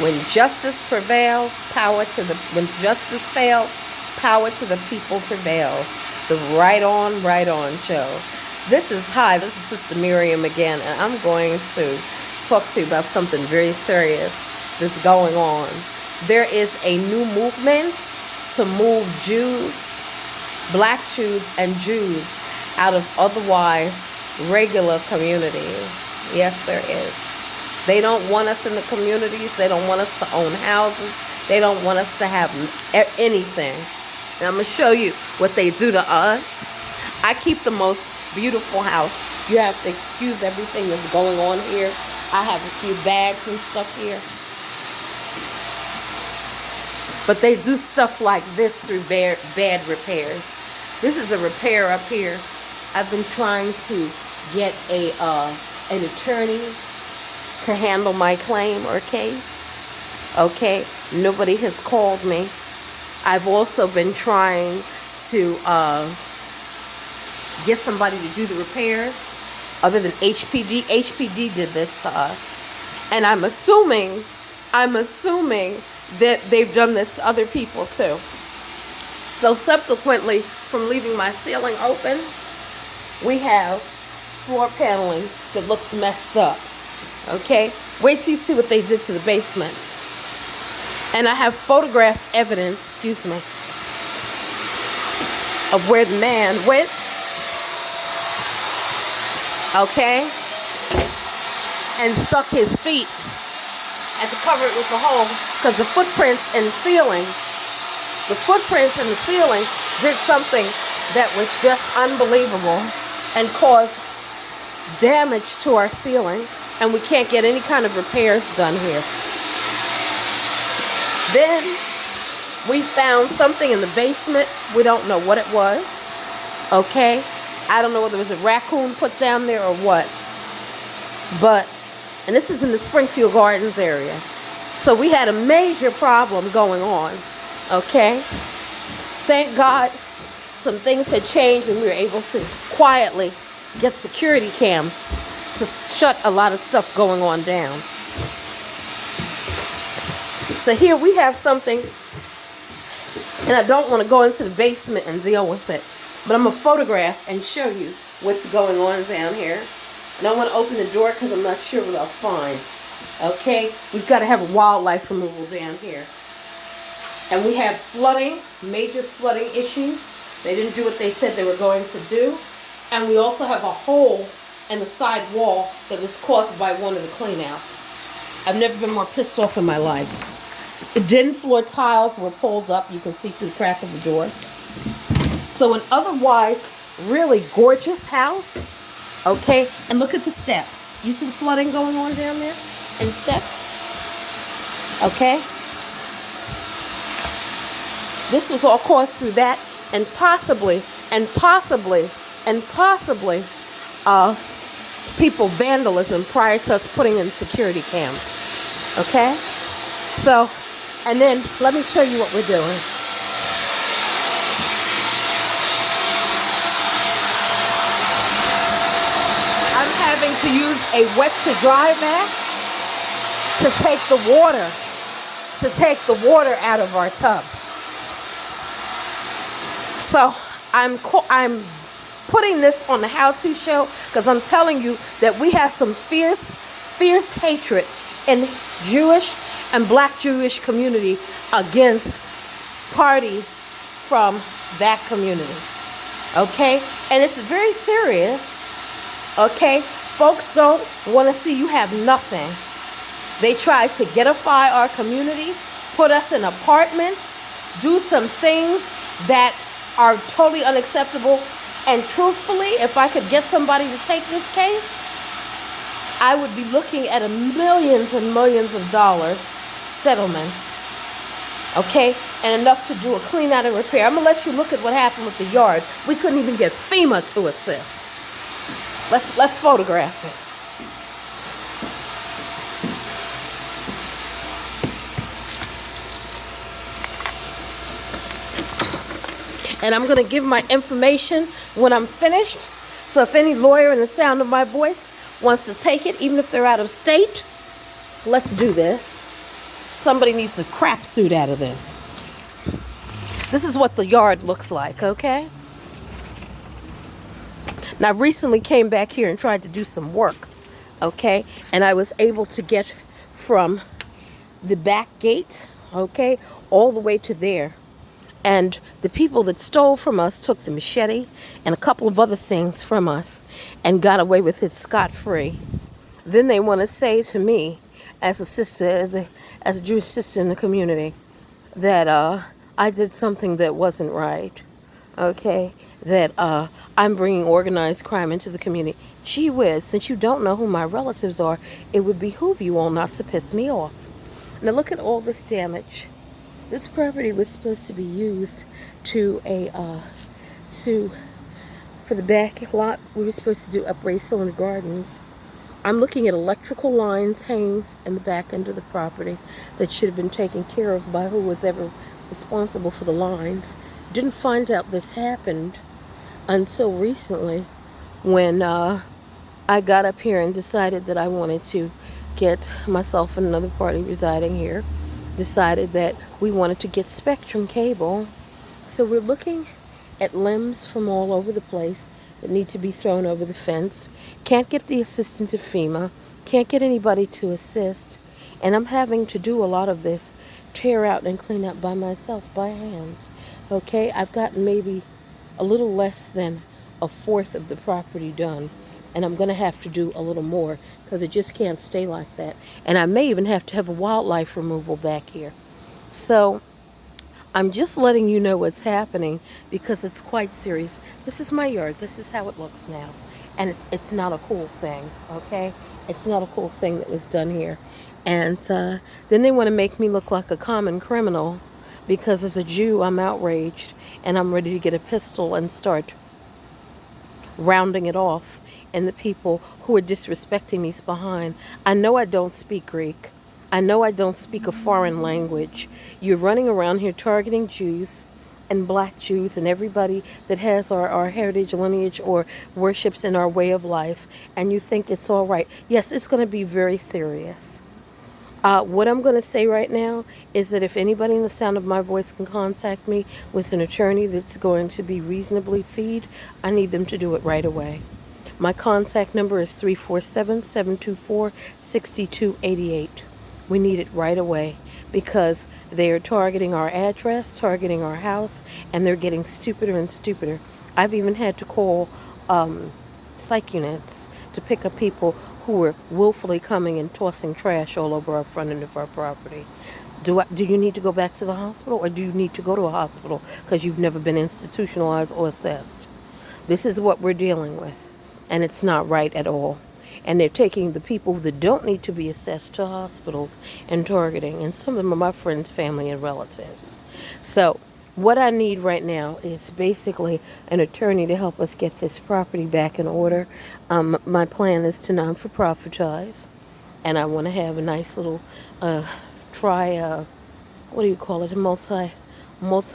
When justice prevails, when justice fails, power to the people prevails. The Right On show. This is Sister Miriam again, and I'm going to talk to you about something very serious that's going on. There is a new movement to move Jews, black Jews, and Jews out of otherwise regular communities. Yes, there is. They don't want us in the communities. They don't want us to own houses. They don't want us to have anything. And I'm going to show you what they do to us. I keep the most beautiful house. You have to excuse everything that's going on here. I have a few bags and stuff here. But they do stuff like this through bad repairs. This is a repair up here. I've been trying to get an attorney to handle my claim or case. Okay, nobody has called me. I've also been trying to get somebody to do the repairs other than HPD. HPD did this to us. And I'm assuming that they've done this to other people too. So subsequently, from leaving my ceiling open, we have floor paneling that looks messed up. Okay? Wait till you see what they did to the basement. And I have photographed evidence, of where the man went. Okay? And stuck his feet. Had to cover it with the hole because the footprints in the ceiling did something that was just unbelievable and caused damage to our ceiling, and we can't get any kind of repairs done here. Then we found something in the basement. We don't know what it was. Okay? I don't know whether it was a raccoon put down there or what. And this is in the Springfield Gardens area. So we had a major problem going on. Okay? Thank God some things had changed and we were able to quietly get security cams to shut a lot of stuff going on down. So here we have something, and I don't want to go into the basement and deal with it, but I'm going to photograph and show you what's going on down here. And I want to open the door because I'm not sure what I'll find. Okay? We've got to have a wildlife removal down here. And we have flooding, major flooding issues. They didn't do what they said they were going to do. And we also have a hole in the side wall that was caused by one of the cleanouts. I've never been more pissed off in my life. The den floor tiles were pulled up. You can see through the crack of the door. So an otherwise really gorgeous house. Okay? And look at the steps. You see the flooding going on down there? And steps? Okay? This was all caused through that, and possibly people vandalism prior to us putting in security cams. Okay? So, and then let me show you what we're doing. I'm having to use a wet to dry vac to take the water out of our tub. So I'm putting this on the how-to show because I'm telling you that we have some fierce hatred in Jewish and black Jewish community against parties from that community. Okay? And it's very serious. Okay? Folks don't want to see you have nothing. They try to getify our community, put us in apartments, do some things that are totally unacceptable. And truthfully, if I could get somebody to take this case, I would be looking at millions and millions of dollars settlements. Okay? And enough to do a clean out and repair. I'm going to let you look at what happened with the yard. We couldn't even get FEMA to assist. Let's photograph it. And I'm going to give my information when I'm finished. So if any lawyer in the sound of my voice wants to take it, even if they're out of state, let's do this. somebody needs the crap suit out of them. This is what the yard looks like, okay? Now, I recently came back here and tried to do some work, okay? And I was able to get from the back gate, okay, all the way to there. And the people that stole from us took the machete and a couple of other things from us and got away with it scot-free. Then they want to say to me, as a sister, as a Jewish sister in the community, that I did something that wasn't right, okay? That I'm bringing organized crime into the community. Gee whiz, since you don't know who my relatives are, it would behoove you all not to piss me off. Now look at all this damage. This property was supposed to be used for the back lot. We were supposed to do upraise cylinder gardens. I'm looking at electrical lines hanging in the back end of the property that should have been taken care of by who was ever responsible for the lines. Didn't find out this happened until recently when I got up here and decided that I wanted to get myself and another party residing here, decided that we wanted to get Spectrum cable. So we're looking at limbs from all over the place that need to be thrown over the fence. Can't get the assistance of FEMA. Can't get anybody to assist. And I'm having to do a lot of this tear out and clean up by myself, by hand. Okay, I've gotten maybe a little less than a fourth of the property done. And I'm going to have to do a little more because it just can't stay like that. And I may even have to have a wildlife removal back here. So I'm just letting you know what's happening because it's quite serious. This is my yard. This is how it looks now. And it's not a cool thing, okay? It's not a cool thing that was done here. And then they want to make me look like a common criminal because as a Jew, I'm outraged and I'm ready to get a pistol and start rounding it off. And the people who are disrespecting me's behind. I know I don't speak Greek. I know I don't speak a foreign language. You're running around here targeting Jews and black Jews and everybody that has our heritage, lineage, or worships in our way of life. And you think it's all right. Yes, it's going to be very serious. What I'm going to say right now is that if anybody in the sound of my voice can contact me with an attorney that's going to be reasonably feed, I need them to do it right away. My contact number is 347-724-6288. We need it right away because they are targeting our address, targeting our house, and they're getting stupider and stupider. I've even had to call psych units to pick up people who were willfully coming and tossing trash all over our front end of our property. Do you need to go back to the hospital, or do you need to go to a hospital because you've never been institutionalized or assessed? This is what we're dealing with. And it's not right at all. And they're taking the people that don't need to be assessed to hospitals and targeting. And some of them are my friends, family, and relatives. So what I need right now is basically an attorney to help us get this property back in order. My plan is to non-for-profitize. And I want to have a nice little what do you call it? A multi, like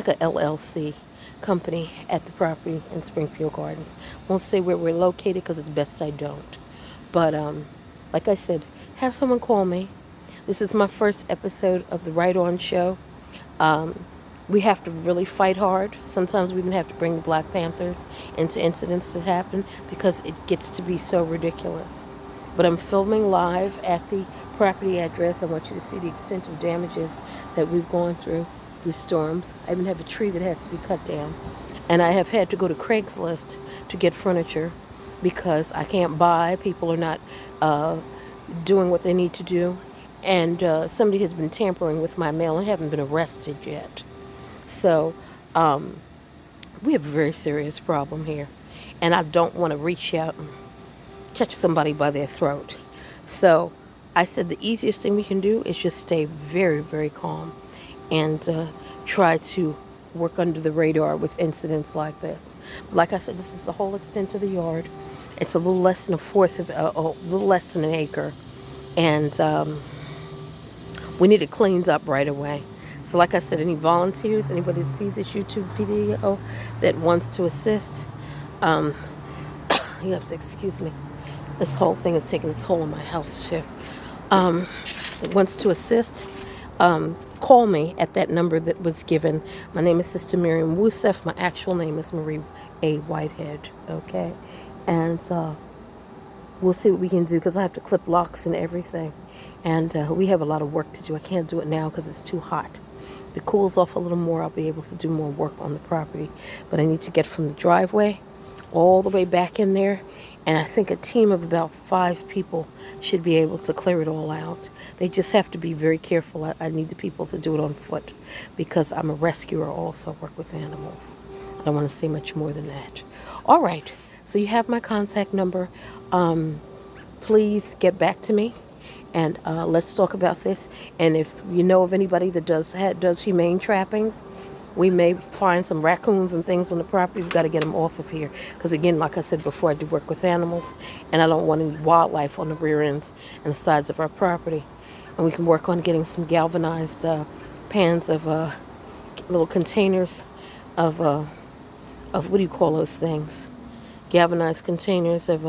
a LLC company at the property in Springfield Gardens. Won't say where we're located because it's best I don't. But like I said, have someone call me. This is my first episode of the Right On Show. We have to really fight hard. Sometimes we even have to bring the Black Panthers into incidents that happen because it gets to be so ridiculous. But I'm filming live at the property address. I want you to see the extent of damages that we've gone through storms. I even have a tree that has to be cut down. And I have had to go to Craigslist to get furniture because I can't buy. People are not doing what they need to do. And somebody has been tampering with my mail and haven't been arrested yet. So we have a very serious problem here. And I don't want to reach out and catch somebody by their throat. So I said the easiest thing we can do is just stay very, very calm and try to work under the radar with incidents like this. Like I said, this is the whole extent of the yard. It's a little less than a little less than an acre. And we need it cleaned up right away. So like I said, any volunteers, anybody that sees this YouTube video that wants to assist, you have to excuse me. This whole thing is taking a toll on my health too. that wants to assist, call me at that number that was given. My name is Sister Miriam Wusef. My actual name is Marie A. Whitehead. Okay, and we'll see what we can do because I have to clip locks and everything, and we have a lot of work to do. I can't do it now because it's too hot. If it cools off a little more, I'll be able to do more work on the property. But I need to get from the driveway all the way back in there. And I think a team of about 5 people should be able to clear it all out. They just have to be very careful. I need the people to do it on foot because I'm a rescuer, also work with animals. I don't want to say much more than that. All right. So you have my contact number. Please get back to me. And let's talk about this. And if you know of anybody that does humane trappings, we may find some raccoons and things on the property. We've got to get them off of here. Because again, like I said before, I do work with animals. And I don't want any wildlife on the rear ends and the sides of our property. And we can work on getting some galvanized pans of little containers of what do you call those things? Galvanized containers of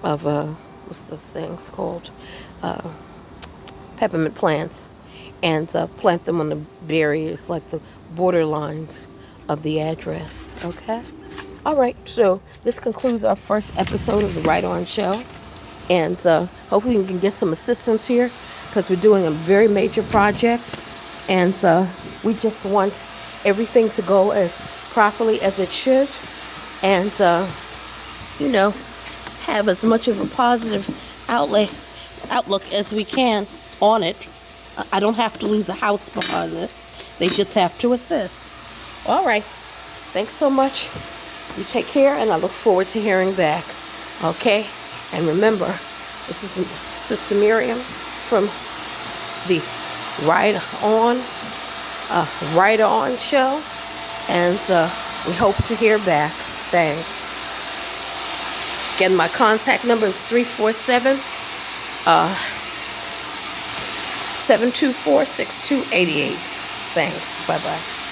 what's those things called? Peppermint plants, and plant them on the barriers, like the border lines of the address. Okay? All right, so this concludes our first episode of the Right On Show. And hopefully we can get some assistance here because we're doing a very major project. And we just want everything to go as properly as it should. And, have as much of a positive outlook as we can on it. I don't have to lose a house behind this. They just have to assist. All right. Thanks so much. You take care, and I look forward to hearing back. Okay? And remember, this is Sister Miriam from the Right On Show. And we hope to hear back. Thanks. Again, my contact number is 347-724-6288. Thanks. Bye-bye.